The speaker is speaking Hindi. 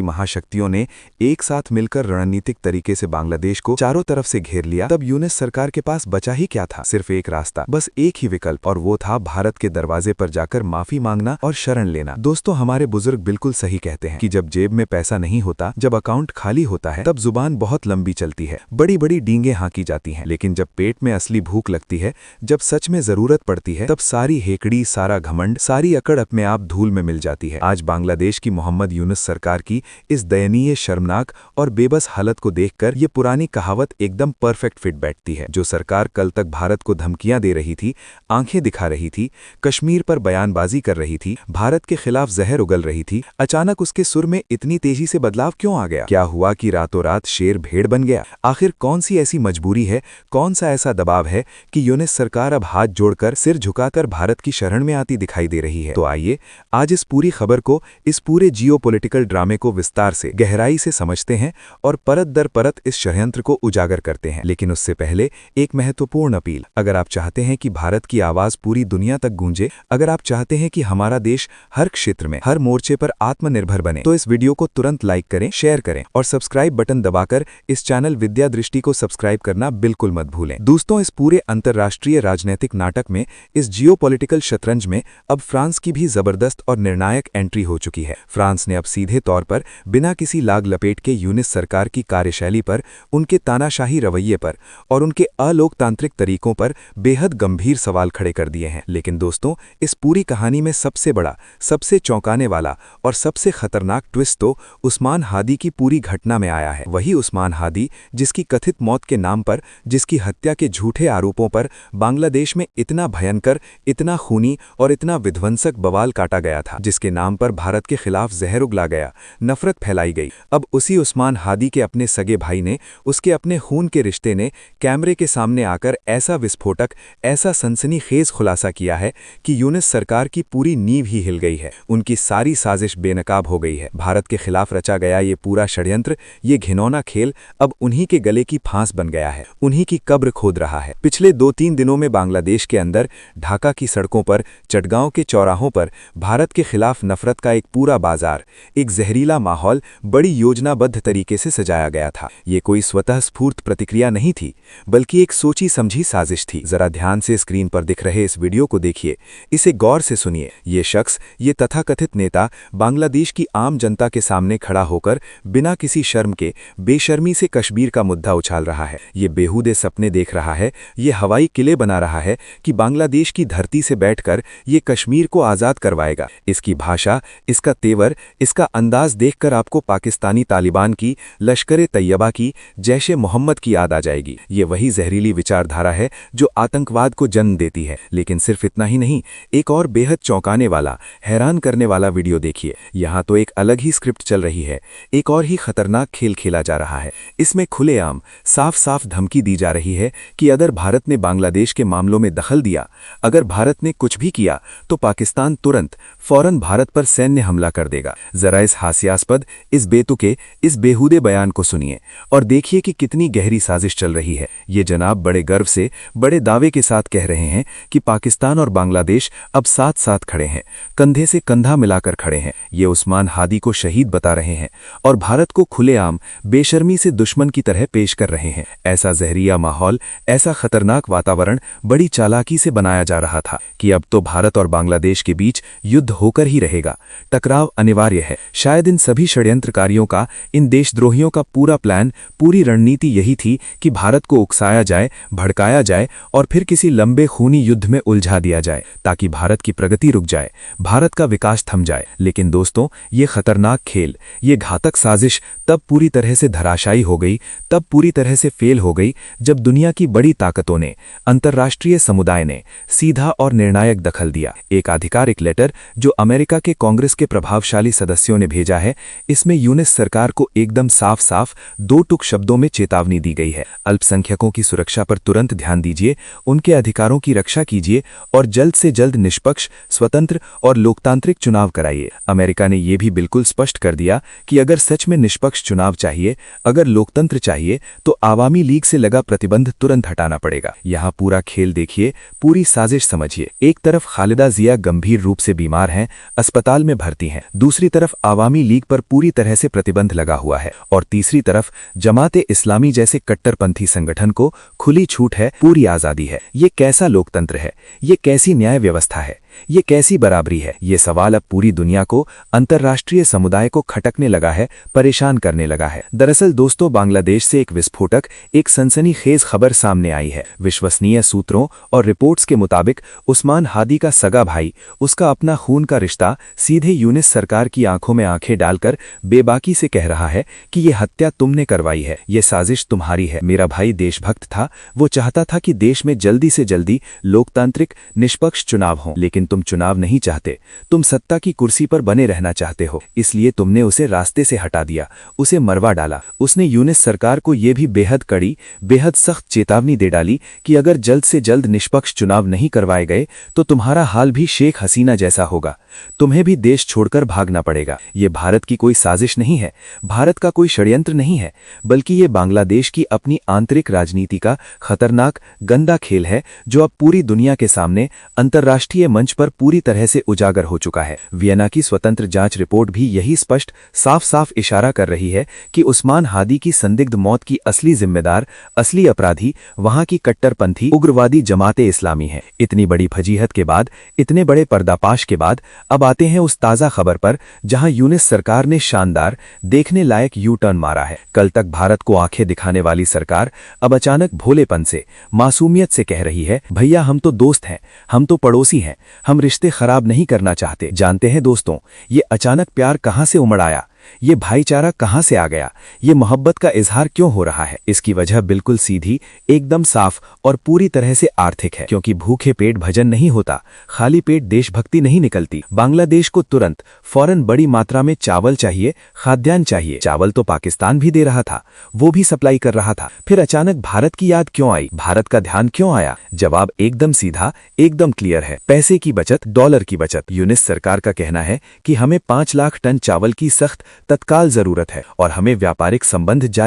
महाशक्तियों ने एक साथ मिलकर रणनीतिक तरीके से बांग्लादेश को चारों तरफ से घेर लिया, तब यूनिस सरकार के पास बचा ही क्या था? सिर्फ एक रास्ता, बस एक ही विकल्प, और वो था भारत के दरवाजे पर जाकर माफी मांगना और शरण लेना। दोस्तों, हमारे बुजुर्ग बिल्कुल सही कहते हैं कि जब जेब में पैसा नहीं होता, जब अकाउंट खाली होता है, तब जुबान बहुत लंबी चलती है, बड़ी बड़ी डींगे हाँकी जाती हैं। लेकिन जब पेट में असली भूख लगती है, जब सच में जरूरत पड़ती है, तब सारी हेकड़ी, सारा घमंड, सारी अकड़ अपने आप धूल में मिल जाती है। आज बांग्लादेश की मोहम्मद यूनुस सरकार की इस दयनीय, शर्मनाक और बेबस हालत को देखकर ये पुरानी कहावत एकदम परफेक्ट फिट बैठती है। जो सरकार कल तक भारत को धमकियां दे रही थी, आंखें दिखा रही थी, कश्मीर पर बयानबाजी कर रही थी, भारत के खिलाफ जहर उगल रही थी, अचानक उसके सुर में इतनी तेजी से बदलाव क्यों आ गया? क्या हुआ कि रातों रात शेर भेड़ बन गया? आखिर कौन सी ऐसी मजबूरी है, कौन सा ऐसा दबाव है कि यूनुस सरकार अब हाथ जोड़कर, सिर झुकाकर भारत की शरण में आती दिखाई दे रही है? तो आइए आज इस पूरी खबर को, इस पूरे जियोपॉलिटिकल ड्रामे को विस्तार से, गहराई से समझते हैं और परत दर परत इस षड्यंत्र को उजागर करते हैं। लेकिन उससे पहले एक महत्वपूर्ण अपील। अगर आप चाहते हैं कि भारत की आवाज पूरी दुनिया तक गूंजे, अगर आप चाहते हैं कि हमारा देश हर क्षेत्र में, हर मोर्चे पर आत्मनिर्भर बने, तो इस वीडियो को तुरंत लाइक करें, शेयर करें और सब्सक्राइब बटन दबाकर इस चैनल विद्या दृष्टि को सब्सक्राइब करना बिल्कुल मत भूलें। दोस्तों, इस पूरे अंतर्राष्ट्रीय राजनीतिक नाटक में, इस जियोपॉलिटिकल शतरंज में अब फ्रांस की भी जबरदस्त और निर्णायक एंट्री हो चुकी है। फ्रांस ने अब सीधे तौर पर, बिना किसी लाग लपेट के यूनुस सरकार की कार्यशैली पर, उनके तानाशाही रवैये पर और उनके अलोकतांत्रिक तरीकों पर बेहद गंभीर सवाल खड़े कर दिए हैं। लेकिन दोस्तों, इस पूरी कहानी में सबसे बड़ा, सबसे चौंकाने वाला और सबसे खतरनाक ट्विस्ट तो उस्मान हादी की पूरी घटना में आया है। वही उस्मान हादी जिसकी कथित मौत के नाम पर, जिसकी हत्या के झूठे आरोपों पर बांग्लादेश में इतना भयंकर, इतना खूनी और इतना विध्वंसक बवाल काटा गया था, जिसके नाम पर भारत के खिलाफ जहर उगला गया, नफरत फैलाई गई। अब उसी उस्मान हादी के अपने सगे भाई ने, उसके अपने खून के रिश्ते ने कैमरे के सामने आकर ऐसा विस्फोटक, ऐसा सनसनीखेज खुलासा किया है कि यूनुस सरकार की पूरी नींव ही हिल गई है। उनकी सारी साजिश बेनकाब हो गई है। भारत के खिलाफ रचा गया ये पूरा षड्यंत्र, ये घिनौना खेल अब उन्हीं के गले की फांस बन गया है, उन्हीं की कब्र खोद रहा है। पिछले 2-3 दिनों में बांग्लादेश के अंदर, ढाका की सड़कों पर, चटगांव के चौराहों पर भारत के खिलाफ नफरत का एक पूरा बाजार, एक जहरीला माहौल बड़ी योजनाबद्ध तरीके से सजाया गया था। ये कोई स्वतः स्फूर्त प्रतिक्रिया नहीं थी, बल्कि एक सोची समझी साजिश थी। जरा ध्यान से स्क्रीन पर दिख रहे इस वीडियो को देखिए, इसे गौर से सुनिए। ये शख्स, ये तथाकथित नेता बांग्लादेश की आम जनता के सामने खड़ा होकर बिना किसी शर्म के, बेशर्मी से कश्मीर का मुद्दा उछाल रहा है। ये बेहूदे सपने देख रहा है, ये हवाई किले बना रहा है कि बांग्लादेश की धरती से बैठकर ये कश्मीर को आज़ाद करवाएगा। इसकी भाषा, इसका तेवर, इसका अंदाज देखकर आपको पाकिस्तानी तालिबान की, लश्कर-ए तैयबा की, जैश-ए मोहम्मद की याद आ जाएगी। ये वही जहरीली विचारधारा है जो आतंकवाद को जन्म देती है। लेकिन सिर्फ इतना ही नहीं, एक और बेहद चौंकाने वाला, हैरान करने वाला वीडियो देखिए। यहाँ तो एक अलग ही स्क्रिप्ट चल रही है, एक और ही खतरनाक खेल खेला जा रहा है। इसमें खुलेआम, साफ साफ धमकी दी जा रही है कि अगर भारत ने बांग्लादेश के मामलों में दखल दिया, अगर भारत ने कुछ भी किया, तो पाकिस्तान तुरंत, फौरन भारत पर सैन्य हमला कर देगा। जरा इस हास्यास्पद, इस बेतुके, इस बेहूदे बयान को सुनिए और देखिए कि कितनी गहरी साजिश चल रही है। ये जनाब बड़े गर्व से, बड़े दावे के साथ कह रहे हैं कि पाकिस्तान और बांग्लादेश अब साथ साथ खड़े हैं, कंधे से कंधा मिलाकर खड़े हैं। ये उस्मान हादी को शहीद बता रहे हैं और भारत को खुलेआम, बेशर्मी से दुश्मन की तरह पेश कर रहे हैं। ऐसा जहरीला माहौल, ऐसा खतरनाक वातावरण बड़ी चालाकी से बनाया जा रहा था कि अब तो भारत और बांग्लादेश के बीच युद्ध होकर ही रहेगा, टकराव अनिवार्य है। शायद इन सभी षड्यंत्रकारियों का, इन देशद्रोहियों का पूरा प्लान, पूरी रणनीति यही थी कि भारत को उकसाया जाए, भड़काया जाए और फिर किसी लंबे खूनी युद्ध में उलझा दिया जाए, ताकि भारत की प्रगति रुक जाए, भारत का विकास थम जाए। लेकिन दोस्तों, ये खतरनाक खेल, ये घातक साजिश तब पूरी तरह से धराशायी हो गई, तब पूरी तरह से फेल हो गई, जब दुनिया की बड़ी ताकतों ने, अंतर्राष्ट्रीय समुदाय ने सीधा और निर्णायक दखल दिया। एक आधिकारिक लेटर जो अमेरिका के कांग्रेस के प्रभावशाली सदस्यों ने भेजा है, इसमें यूनुस सरकार को एकदम साफ साफ 2 टूक शब्दों में चेतावनी दी गई है। अल्पसंख्यकों की सुरक्षा पर तुरंत ध्यान दीजिए, उनके अधिकारों की रक्षा कीजिए और जल्द से जल्द निष्पक्ष, स्वतंत्र और लोकतांत्रिक चुनाव कराइए। अमेरिका ने यह भी बिल्कुल स्पष्ट कर दिया कि अगर सच में निष्पक्ष चुनाव चाहिए, अगर लोकतंत्र चाहिए, तो आवामी लीग से लगा प्रतिबंध तुरंत हटाना पड़ेगा। यहाँ पूरा खेल देखिए, पूरी साजिश समझिए। एक तरफ खालिदा जिया गंभीर रूप से बीमार हैं, अस्पताल में भर्ती हैं, दूसरी तरफ आवामी लीग पर पूरी तरह से प्रतिबंध लगा हुआ है और तीसरी तरफ जमाते इस्लामी जैसे कट्टरपंथी संगठन को खुली छूट है, पूरी आज़ादी है। ये कैसा लोकतंत्र है? ये कैसी न्याय व्यवस्था है? ये कैसी बराबरी है? ये सवाल अब पूरी दुनिया को, अंतर्राष्ट्रीय समुदाय को खटकने लगा है, परेशान करने लगा है। दरअसल दोस्तों, बांग्लादेश से एक विस्फोटक, एक सनसनीखेज खबर सामने आई है। विश्वसनीय सूत्रों और रिपोर्ट्स के मुताबिक उस्मान हादी का सगा भाई, उसका अपना खून का रिश्ता, सीधे यूनिस सरकार की आंखों में आंखें डालकर बेबाकी से कह रहा है कि ये हत्या तुमने करवाई है, ये साजिश तुम्हारी है। मेरा भाई देशभक्त था, वो चाहता था कि देश में जल्दी से जल्दी लोकतांत्रिक निष्पक्ष चुनाव हों, लेकिन तुम चुनाव नहीं चाहते, तुम सत्ता की कुर्सी पर बने रहना चाहते हो, इसलिए तुमने उसे रास्ते से हटा दिया, उसे मरवा डाला। उसने यूनिस सरकार को यह भी बेहद कड़ी, बेहद सख्त चेतावनी दे डाली कि अगर जल्द से जल्द निष्पक्ष चुनाव नहीं करवाए गए तो तुम्हारा हाल भी शेख हसीना जैसा होगा, तुम्हें भी देश छोड़कर भागना पड़ेगा। ये भारत की कोई साजिश नहीं है, भारत का कोई षड्यंत्र नहीं है, बल्कि ये बांग्लादेश की अपनी आंतरिक राजनीति का खतरनाक, गंदा खेल है, जो अब पूरी दुनिया के सामने अंतर्राष्ट्रीय मंच पर पूरी तरह से उजागर हो चुका है। वियना की स्वतंत्र जांच रिपोर्ट भी यही स्पष्ट, साफ साफ इशारा कर रही है कि उस्मान हादी की संदिग्ध मौत की असली जिम्मेदार, असली अपराधी वहां की कट्टरपंथी उग्रवादी जमाते इस्लामी है। इतनी बड़ी फजीहत के बाद, इतने बड़े पर्दापाश के बाद अब आते हैं उस ताज़ा खबर पर जहां यूनिस सरकार ने शानदार, देखने लायक यू टर्न मारा है। कल तक भारत को आंखें दिखाने वाली सरकार अब अचानक भोलेपन से, मासूमियत से कह रही है, भैया हम तो दोस्त हैं, हम तो पड़ोसी हैं, हम रिश्ते खराब नहीं करना चाहते। जानते हैं दोस्तों, ये अचानक प्यार कहां से उमड़ आया? ये भाईचारा कहां से आ गया? ये मोहब्बत का इजहार क्यों हो रहा है? इसकी वजह बिल्कुल सीधी, एकदम साफ और पूरी तरह से आर्थिक है। क्योंकि भूखे पेट भजन नहीं होता, खाली पेट देशभक्ति नहीं निकलती। बांग्लादेश को तुरंत, फौरन बड़ी मात्रा में चावल चाहिए, खाद्यान्न चाहिए। चावल तो पाकिस्तान भी दे रहा था, वो भी सप्लाई कर रहा था। फिर अचानक भारत की याद क्यों आई? भारत का ध्यान क्यों आया? जवाब एकदम सीधा, एकदम क्लियर है। पैसे की बचत, डॉलर की बचत। यूनिस सरकार का कहना है कि हमें 5 लाख टन चावल की सख्त तत्काल जरूरत है और हमें व्यापारिक संबंध जारी